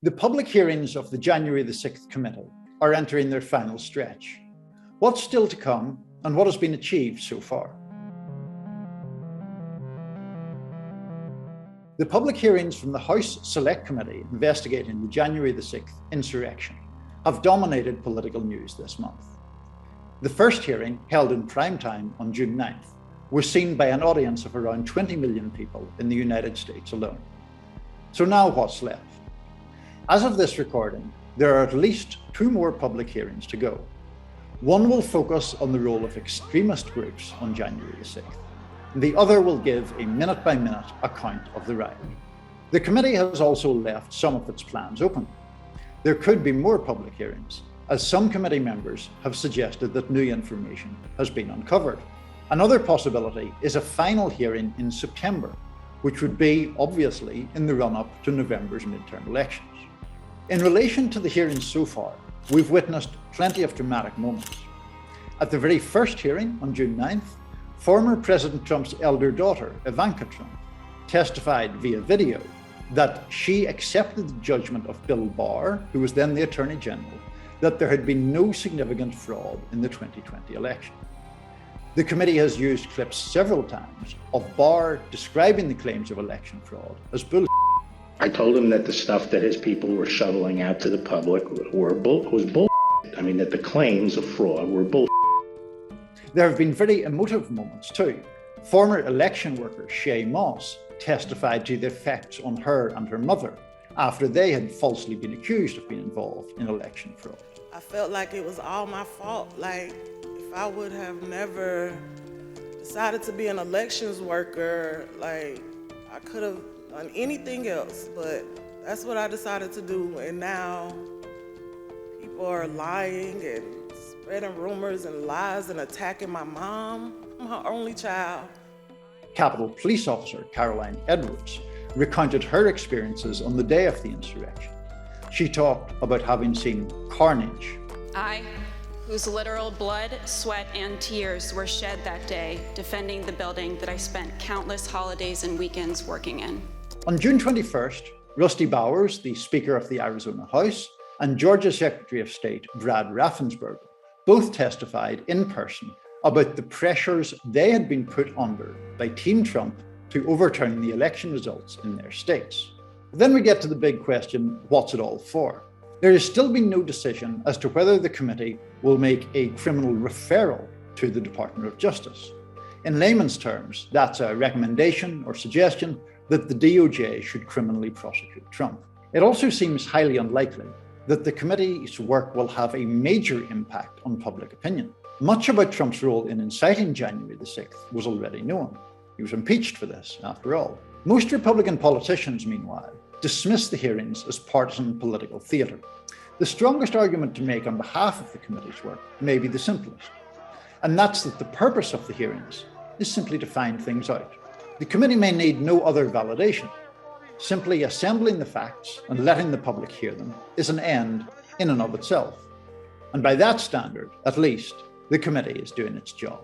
The public hearings of the January the 6th committee are entering their final stretch. What's still to come and what has been achieved so far? The public hearings from the House Select Committee investigating the January the 6th insurrection have dominated political news this month. The first hearing, held in prime time on June 9th, was seen by an audience of around 20 million people in the United States alone. So now what's left? As of this recording, there are at least 2 more public hearings to go. One will focus on the role of extremist groups on January the 6th, and the other will give a minute-by-minute account of the riot. The committee has also left some of its plans open. There could be more public hearings, as some committee members have suggested that new information has been uncovered. Another possibility is a final hearing in September, which would be, obviously, in the run-up to November's midterm elections. In relation to the hearings so far, we've witnessed plenty of dramatic moments. At the very first hearing on June 9th, former President Trump's elder daughter, Ivanka Trump, testified via video that she accepted the judgment of Bill Barr, who was then the Attorney General, that there had been no significant fraud in the 2020 election. The committee has used clips several times of Barr describing the claims of election fraud as bull. I told him that the stuff that his people were shoveling out to the public was bull. I mean, that the claims of fraud were bull. There have been very emotive moments too. Former election worker Shay Moss testified to the effects on her and her mother after they had falsely been accused of being involved in election fraud. I felt like it was all my fault. Like, if I would have never decided to be an elections worker, like, I could have done anything else, but that's what I decided to do. And now people are lying and spreading rumors and lies and attacking my mom, my only child. Capitol Police Officer Caroline Edwards recounted her experiences on the day of the insurrection. She talked about having seen carnage. I, whose literal blood, sweat, and tears were shed that day defending the building that I spent countless holidays and weekends working in. On June 21st, Rusty Bowers, the Speaker of the Arizona House, and Georgia Secretary of State Brad Raffensperger both testified in person about the pressures they had been put under by Team Trump to overturn the election results in their states. Then we get to the big question, what's it all for? There has still been no decision as to whether the committee will make a criminal referral to the Department of Justice. In layman's terms, that's a recommendation or suggestion that the DOJ should criminally prosecute Trump. It also seems highly unlikely that the committee's work will have a major impact on public opinion. Much about Trump's role in inciting January the 6th was already known. He was impeached for this, after all. Most Republican politicians, meanwhile, dismiss the hearings as partisan political theatre. The strongest argument to make on behalf of the committee's work may be the simplest, and that's that the purpose of the hearings is simply to find things out. The committee may need no other validation. Simply assembling the facts and letting the public hear them is an end in and of itself. And by that standard, at least, the committee is doing its job.